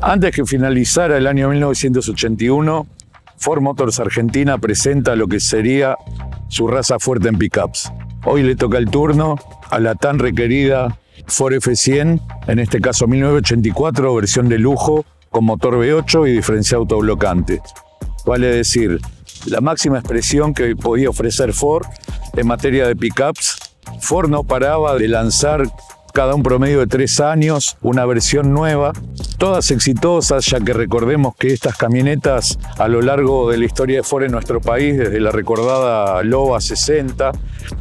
Antes que finalizara el año 1981, Ford Motors Argentina presenta lo que sería su raza fuerte en pickups. Hoy le toca el turno a la tan requerida Ford F100, en este caso 1984, versión de lujo, con motor V8 y diferencial autoblocante. Vale decir, la máxima expresión que podía ofrecer Ford en materia de pickups. Ford no paraba de lanzar cada un promedio de 3 años una versión nueva, todas exitosas, ya que recordemos que estas camionetas a lo largo de la historia de Ford en nuestro país, desde la recordada Loba 60,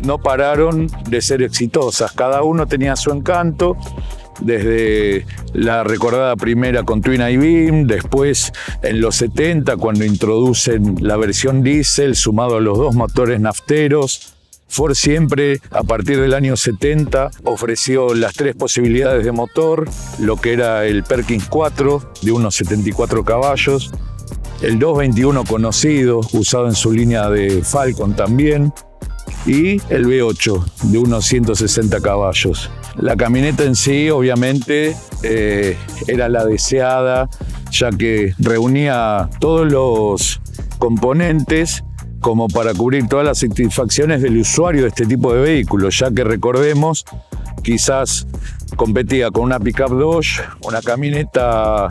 no pararon de ser exitosas. Cada uno tenía su encanto, desde la recordada primera con Twin I-Beam, después en los 70 cuando introducen la versión diésel sumado a los 2 motores nafteros. Ford siempre, a partir del año 70, ofreció las 3 posibilidades de motor, lo que era el Perkins 4 de unos 74 caballos, el 221 conocido, usado en su línea de Falcon también, y el V8 de unos 160 caballos. La camioneta en sí, obviamente, era la deseada, ya que reunía todos los componentes como para cubrir todas las satisfacciones del usuario de este tipo de vehículos, ya que recordemos, quizás competía con una pickup Dodge, una camioneta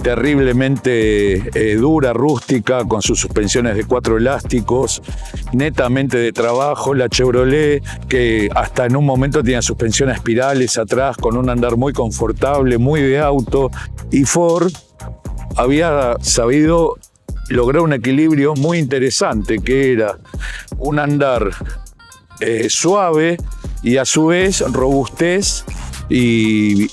terriblemente dura, rústica, con sus suspensiones de 4 elásticos, netamente de trabajo, la Chevrolet, que hasta en un momento tenía suspensión a espirales atrás, con un andar muy confortable, muy de auto, y Ford había sabido lograr un equilibrio muy interesante, que era un andar suave y a su vez robustez y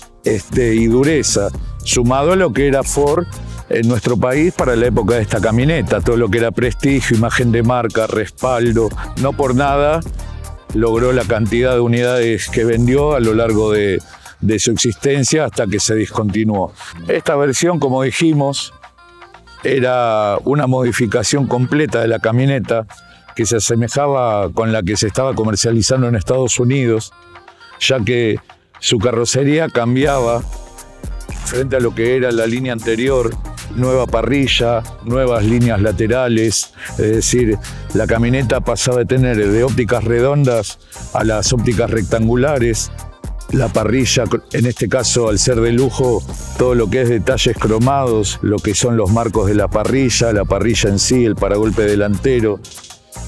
dureza, sumado a lo que era Ford en nuestro país para la época de esta camioneta, todo lo que era prestigio, imagen de marca, respaldo. No por nada logró la cantidad de unidades que vendió a lo largo de su existencia hasta que se discontinuó. Esta versión, como dijimos, era una modificación completa de la camioneta que se asemejaba con la que se estaba comercializando en Estados Unidos, ya que su carrocería cambiaba frente a lo que era la línea anterior, nueva parrilla, nuevas líneas laterales, es decir, la camioneta pasaba de tener de ópticas redondas a las ópticas rectangulares. La parrilla, en este caso al ser de lujo, todo lo que es detalles cromados, lo que son los marcos de la parrilla en sí, el paragolpe delantero.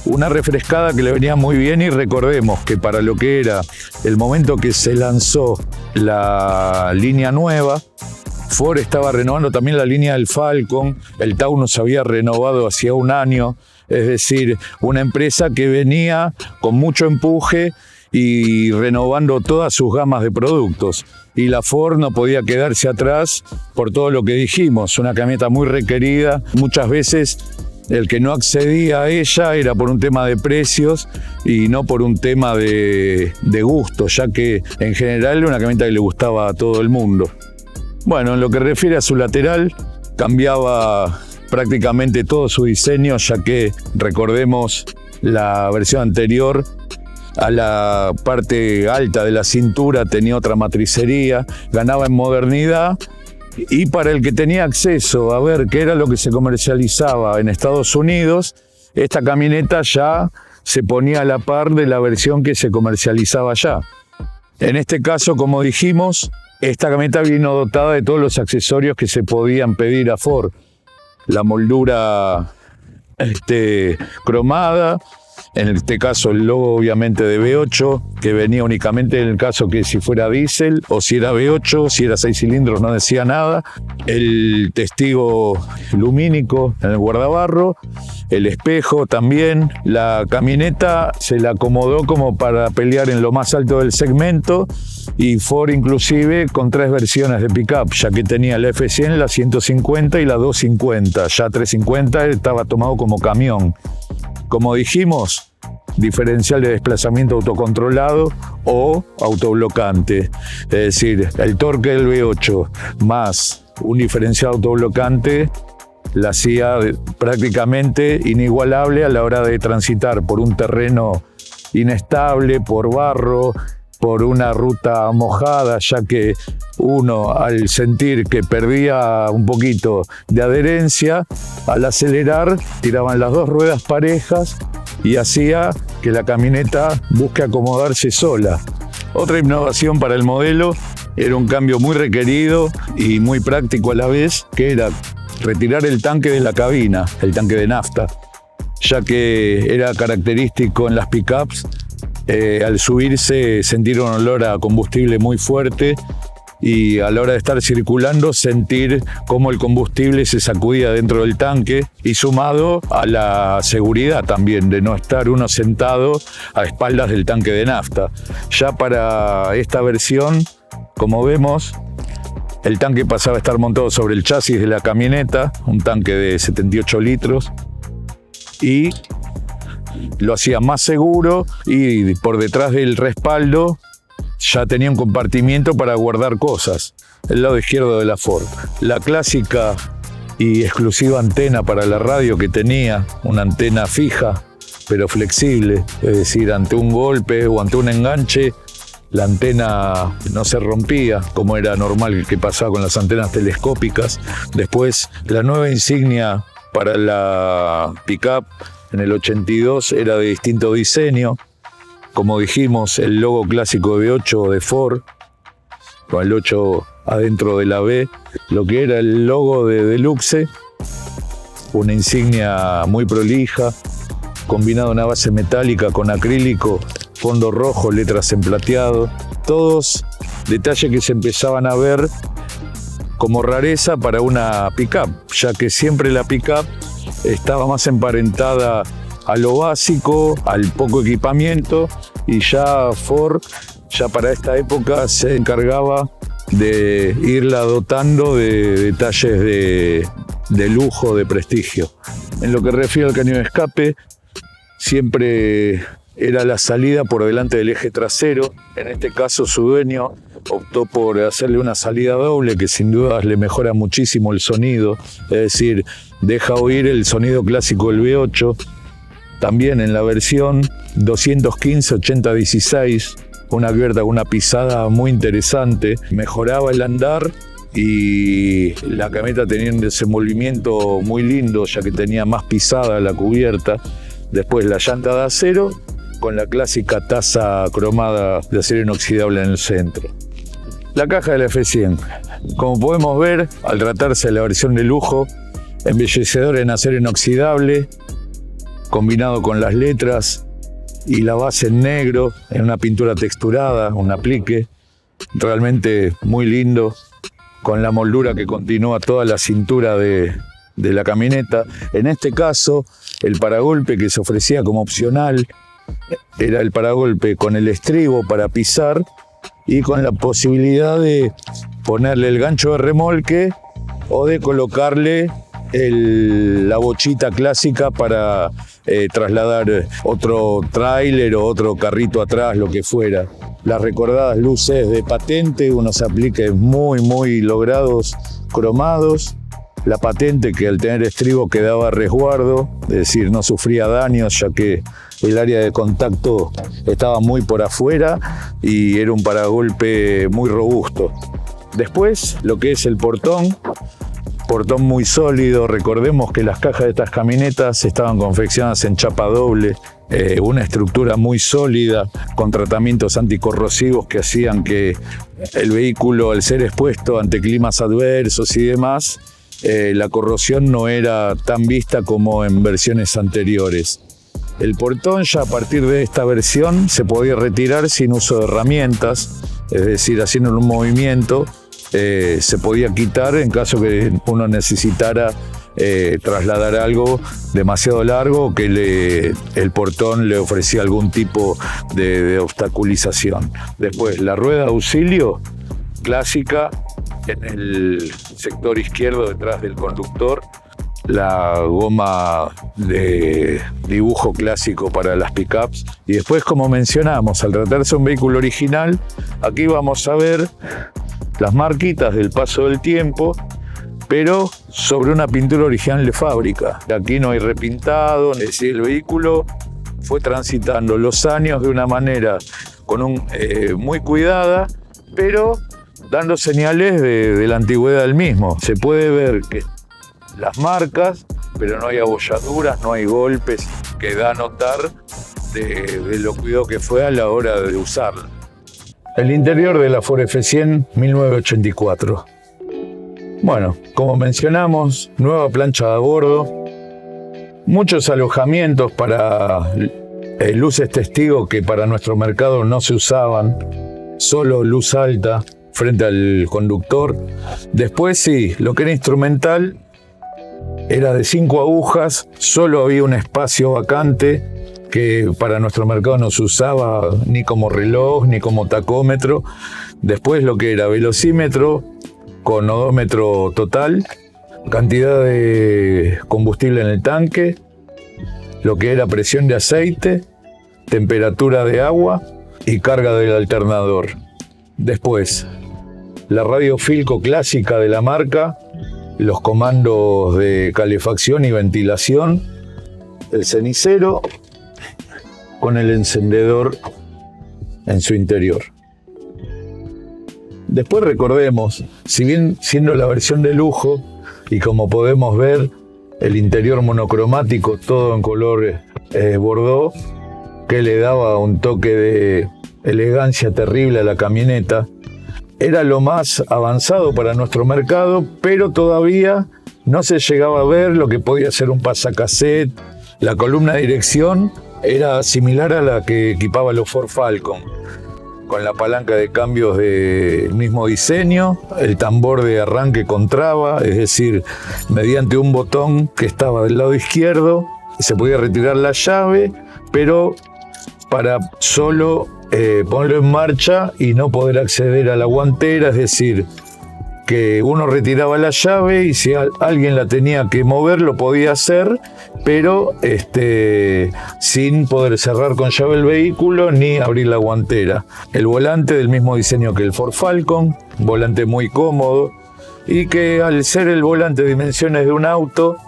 Una refrescada que le venía muy bien, y recordemos que para lo que era el momento que se lanzó la línea nueva, Ford estaba renovando también la línea del Falcon, el Taunus había renovado hacía un año, es decir, una empresa que venía con mucho empuje y renovando todas sus gamas de productos. Y la Ford no podía quedarse atrás por todo lo que dijimos, una camioneta muy requerida. Muchas veces el que no accedía a ella era por un tema de precios y no por un tema de gusto, ya que en general era una camioneta que le gustaba a todo el mundo. Bueno, en lo que refiere a su lateral, cambiaba prácticamente todo su diseño, ya que recordemos la versión anterior, a la parte alta de la cintura tenía otra matricería, ganaba en modernidad, y para el que tenía acceso a ver qué era lo que se comercializaba en Estados Unidos, esta camioneta ya se ponía a la par de la versión que se comercializaba allá. En este caso, como dijimos, esta camioneta vino dotada de todos los accesorios que se podían pedir a Ford. La moldura cromada, en este caso el logo obviamente de V8, que venía únicamente en el caso que si fuera diésel o si era V8, si era 6 cilindros no decía nada. El testigo lumínico en el guardabarro, el espejo también. La camioneta se la acomodó como para pelear en lo más alto del segmento, y Ford inclusive con 3 versiones de pickup, ya que tenía la F100, la 150 y la 250. Ya 350 estaba tomado como camión. Como dijimos, diferencial de desplazamiento autocontrolado o autoblocante. Es decir, el torque del V8 más un diferencial autoblocante la hacía prácticamente inigualable a la hora de transitar por un terreno inestable, por barro, por una ruta mojada, ya que uno, al sentir que perdía un poquito de adherencia, al acelerar tiraban las dos ruedas parejas y hacía que la camioneta busque acomodarse sola. Otra innovación para el modelo era un cambio muy requerido y muy práctico a la vez, que era retirar el tanque de la cabina, el tanque de nafta, ya que era característico en las pickups al subirse sentir un olor a combustible muy fuerte y a la hora de estar circulando sentir cómo el combustible se sacudía dentro del tanque, y sumado a la seguridad también de no estar uno sentado a espaldas del tanque de nafta. Ya para esta versión, como vemos, el tanque pasaba a estar montado sobre el chasis de la camioneta, un tanque de 78 litros, y lo hacía más seguro, y por detrás del respaldo ya tenía un compartimiento para guardar cosas, el lado izquierdo de la Ford. La clásica y exclusiva antena para la radio que tenía, una antena fija pero flexible, es decir, ante un golpe o ante un enganche, la antena no se rompía, como era normal que pasaba con las antenas telescópicas. Después, la nueva insignia para la pickup en el 82 era de distinto diseño. Como dijimos, el logo clásico de V8 de Ford, con el 8 adentro de la B, lo que era el logo de Deluxe, una insignia muy prolija, combinado una base metálica con acrílico, fondo rojo, letras en plateado, todos detalles que se empezaban a ver como rareza para una pickup, ya que siempre la pickup estaba más emparentada a lo básico, al poco equipamiento, y ya Ford, ya para esta época, se encargaba de irla dotando de detalles de lujo, de prestigio. En lo que refiere al caño de escape, siempre era la salida por delante del eje trasero. En este caso, su dueño optó por hacerle una salida doble que sin duda le mejora muchísimo el sonido, es decir, deja oír el sonido clásico del V8. También en la versión 215-80-16, una abierta con una pisada muy interesante, mejoraba el andar y la camioneta tenía un desenvolvimiento muy lindo, ya que tenía más pisada la cubierta. Después la llanta de acero con la clásica taza cromada de acero inoxidable en el centro. La caja del F100. Como podemos ver, al tratarse de la versión de lujo, embellecedor en acero inoxidable, combinado con las letras y la base en negro, en una pintura texturada, un aplique realmente muy lindo, con la moldura que continúa toda la cintura de la camioneta. En este caso, el paragolpe que se ofrecía como opcional era el paragolpe con el estribo para pisar y con la posibilidad de ponerle el gancho de remolque o de colocarle la bochita clásica para trasladar otro tráiler o otro carrito atrás, lo que fuera. Las recordadas luces de patente, unos apliques muy logrados, cromados. La patente que al tener estribo quedaba a resguardo, es decir, no sufría daños, ya que el área de contacto estaba muy por afuera y era un paragolpe muy robusto. Después, lo que es el portón muy sólido. Recordemos que las cajas de estas camionetas estaban confeccionadas en chapa doble, una estructura muy sólida, con tratamientos anticorrosivos que hacían que el vehículo, al ser expuesto ante climas adversos y demás, la corrosión no era tan vista como en versiones anteriores. El portón ya a partir de esta versión se podía retirar sin uso de herramientas, es decir, haciendo un movimiento se podía quitar en caso que uno necesitara trasladar algo demasiado largo o que el portón le ofrecía algún tipo de obstaculización. Después, la rueda de auxilio clásica en el sector izquierdo detrás del conductor, la goma de dibujo clásico para las pickups. Y después, como mencionamos, al tratarse de un vehículo original, aquí vamos a ver las marquitas del paso del tiempo, pero sobre una pintura original de fábrica. Aquí no hay repintado, es decir, el vehículo fue transitando los años de una manera muy cuidada, pero dando señales de la antigüedad del mismo. Se puede ver que las marcas, pero no hay abolladuras, no hay golpes, que da a notar de lo cuidado que fue a la hora de usarla. El interior de la Ford F100 1984. Bueno, como mencionamos, nueva plancha a bordo, muchos alojamientos para luces testigo que para nuestro mercado no se usaban, solo luz alta frente al conductor. Después sí, lo que era instrumental era de 5 agujas, solo había un espacio vacante que para nuestro mercado no se usaba ni como reloj ni como tacómetro. Después lo que era velocímetro con odómetro total, cantidad de combustible en el tanque, lo que era presión de aceite, temperatura de agua y carga del alternador. Después, la radio Philco clásica de la marca, los comandos de calefacción y ventilación, el cenicero con el encendedor en su interior. Después recordemos, si bien siendo la versión de lujo, y como podemos ver, el interior monocromático, todo en color bordeaux, que le daba un toque de elegancia terrible a la camioneta, era lo más avanzado para nuestro mercado, pero todavía no se llegaba a ver lo que podía ser un pasacassette. La columna de dirección era similar a la que equipaba los Ford Falcon, con la palanca de cambios del mismo diseño, el tambor de arranque con traba, es decir, mediante un botón que estaba del lado izquierdo, se podía retirar la llave, pero para solo ponerlo en marcha y no poder acceder a la guantera, es decir, que uno retiraba la llave y si alguien la tenía que mover lo podía hacer, pero sin poder cerrar con llave el vehículo ni abrir la guantera. El volante del mismo diseño que el Ford Falcon, volante muy cómodo y que al ser el volante de dimensiones de un auto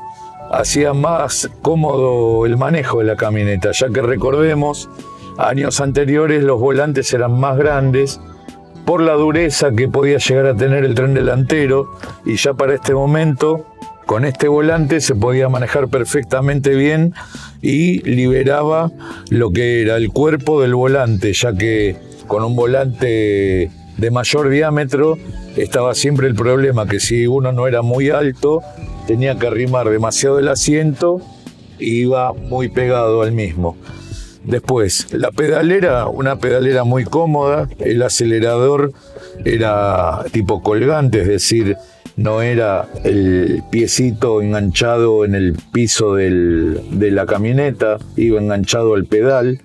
hacía más cómodo el manejo de la camioneta, ya que recordemos, años anteriores los volantes eran más grandes por la dureza que podía llegar a tener el tren delantero, y ya para este momento con este volante se podía manejar perfectamente bien y liberaba lo que era el cuerpo del volante, ya que con un volante de mayor diámetro estaba siempre el problema que si uno no era muy alto tenía que arrimar demasiado el asiento e iba muy pegado al mismo. Después, la pedalera, una pedalera muy cómoda, el acelerador era tipo colgante, es decir, no era el piecito enganchado en el piso de la camioneta, iba enganchado al pedal.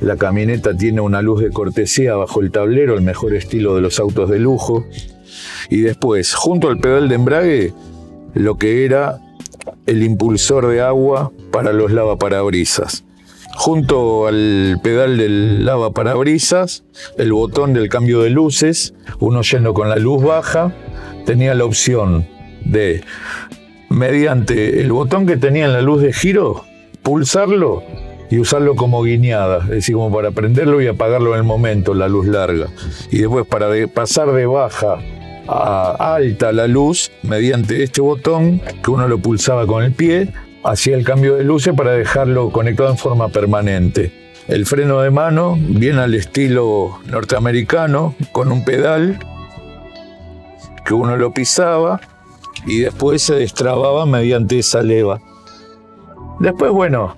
La camioneta tiene una luz de cortesía bajo el tablero, el mejor estilo de los autos de lujo. Y después, junto al pedal de embrague, lo que era el impulsor de agua para los lavaparabrisas. Junto al pedal del lavaparabrisas, el botón del cambio de luces, uno yendo con la luz baja, tenía la opción de, mediante el botón que tenía en la luz de giro, pulsarlo y usarlo como guiñada, es decir, como para prenderlo y apagarlo en el momento, la luz larga. Y después para pasar de baja a alta la luz, mediante este botón, que uno lo pulsaba con el pie, hacía el cambio de luces para dejarlo conectado en forma permanente. El freno de mano, bien al estilo norteamericano, con un pedal que uno lo pisaba y después se destrababa mediante esa leva. Después, bueno,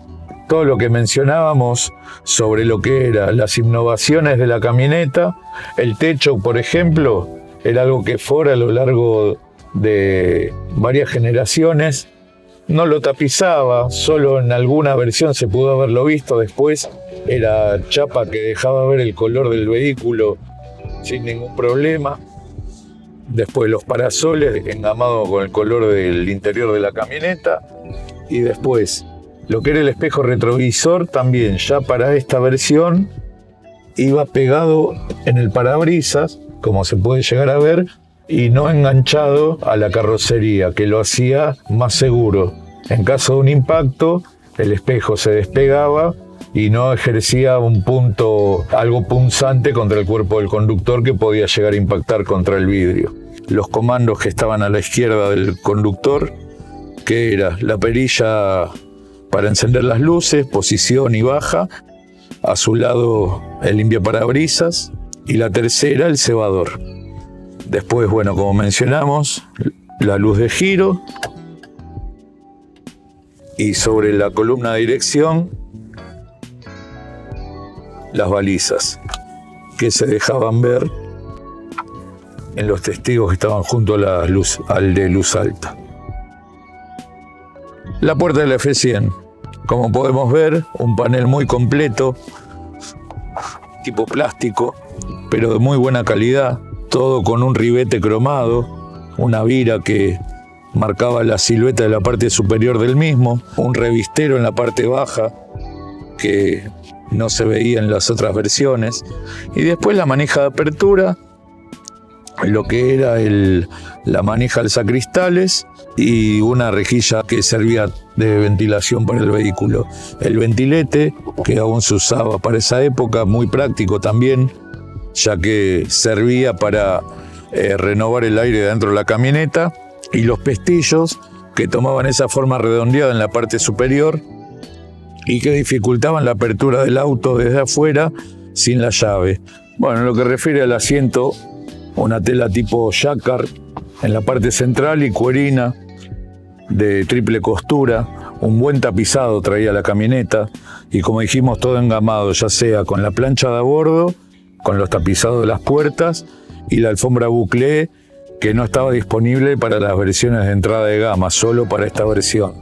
todo lo que mencionábamos sobre lo que eran las innovaciones de la camioneta, el techo, por ejemplo, era algo que Ford a lo largo de varias generaciones no lo tapizaba, solo en alguna versión se pudo haberlo visto, después era chapa que dejaba ver el color del vehículo sin ningún problema. Después los parasoles engamados con el color del interior de la camioneta, y después lo que era el espejo retrovisor también ya para esta versión iba pegado en el parabrisas, como se puede llegar a ver, y no enganchado a la carrocería, que lo hacía más seguro. En caso de un impacto, el espejo se despegaba y no ejercía un punto, algo punzante contra el cuerpo del conductor que podía llegar a impactar contra el vidrio. Los comandos que estaban a la izquierda del conductor, que era la perilla para encender las luces, posición y baja, a su lado el limpiaparabrisas y la tercera el cebador. Después, bueno, como mencionamos, la luz de giro y sobre la columna de dirección las balizas que se dejaban ver en los testigos que estaban junto a la luz, al de luz alta. La puerta de la F100, como podemos ver, un panel muy completo, tipo plástico, pero de muy buena calidad, todo con un ribete cromado, una vira que marcaba la silueta de la parte superior del mismo, un revistero en la parte baja que no se veía en las otras versiones, y después la manija de apertura, lo que era la manija alzacristales y una rejilla que servía de ventilación para el vehículo. El ventilete, que aún se usaba para esa época, muy práctico también, ya que servía para renovar el aire dentro de la camioneta, y los pestillos que tomaban esa forma redondeada en la parte superior y que dificultaban la apertura del auto desde afuera sin la llave. Bueno, en lo que refiere al asiento, una tela tipo jacquard en la parte central y cuerina de triple costura, un buen tapizado traía la camioneta y, como dijimos, todo engamado, ya sea con la plancha de a bordo, con los tapizados de las puertas y la alfombra bouclé, que no estaba disponible para las versiones de entrada de gama, solo para esta versión.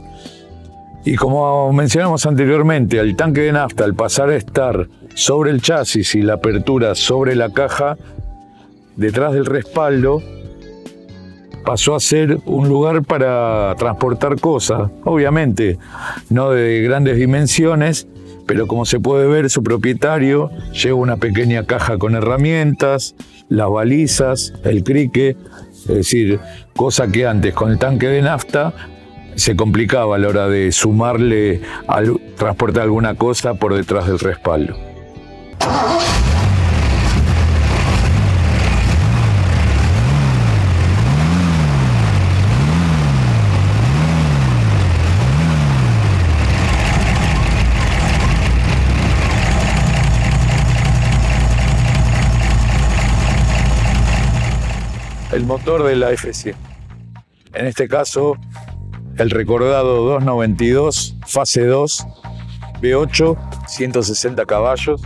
Y como mencionamos anteriormente, el tanque de nafta, al pasar a estar sobre el chasis y la apertura sobre la caja, detrás del respaldo, pasó a ser un lugar para transportar cosas, obviamente no de grandes dimensiones, pero como se puede ver, su propietario lleva una pequeña caja con herramientas, las balizas, el crique, es decir, cosa que antes con el tanque de nafta se complicaba a la hora de sumarle, transportar alguna cosa por detrás del respaldo. El motor de la F100. En este caso, el recordado 292 fase 2 V8, 160 caballos,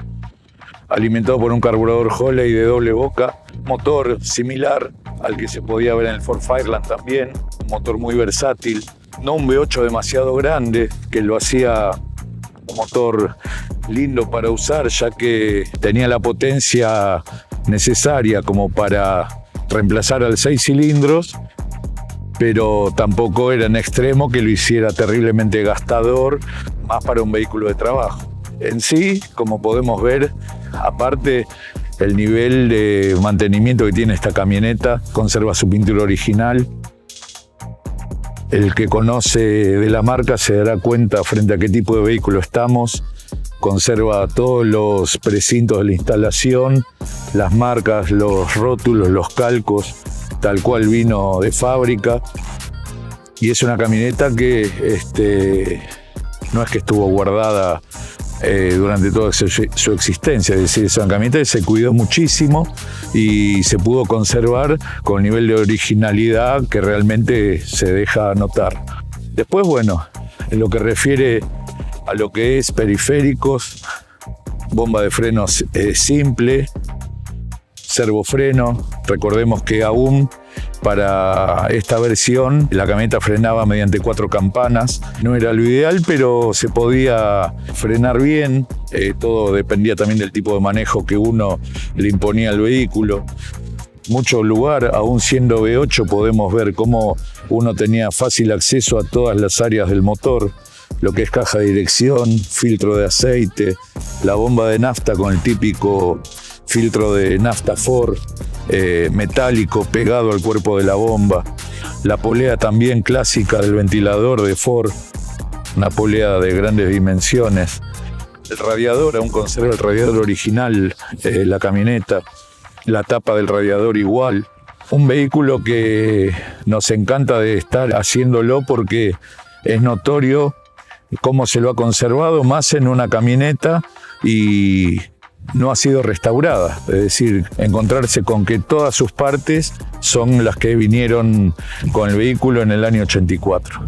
alimentado por un carburador Holley de doble boca, motor similar al que se podía ver en el Ford Fireland también, un motor muy versátil, no un V8 demasiado grande, que lo hacía un motor lindo para usar, ya que tenía la potencia necesaria como para reemplazar al 6 cilindros, pero tampoco era en extremo que lo hiciera terriblemente gastador, más para un vehículo de trabajo. En sí, como podemos ver, aparte, el nivel de mantenimiento que tiene esta camioneta conserva su pintura original. El que conoce de la marca se dará cuenta frente a qué tipo de vehículo estamos. Conserva todos los precintos de la instalación, las marcas, los rótulos, los calcos, tal cual vino de fábrica. Y es una camioneta que no es que estuvo guardada durante toda su existencia, es decir, es una camioneta que se cuidó muchísimo y se pudo conservar con un nivel de originalidad que realmente se deja notar. Después, bueno, en lo que refiere a lo que es periféricos, bomba de frenos simple, servofreno. Recordemos que aún para esta versión la camioneta frenaba mediante 4 campanas. No era lo ideal, pero se podía frenar bien. Todo dependía también del tipo de manejo que uno le imponía al vehículo. Mucho lugar, aún siendo V8, podemos ver cómo uno tenía fácil acceso a todas las áreas del motor, lo que es caja de dirección, filtro de aceite, la bomba de nafta con el típico filtro de nafta Ford, metálico pegado al cuerpo de la bomba, la polea también clásica del ventilador de Ford, una polea de grandes dimensiones, El radiador, aún conserva el radiador original, la camioneta, la tapa del radiador igual. Un vehículo que nos encanta de estar haciéndolo porque es notorio cómo se lo ha conservado, más en una camioneta y no ha sido restaurada. Es decir, encontrarse con que todas sus partes son las que vinieron con el vehículo en el año 84.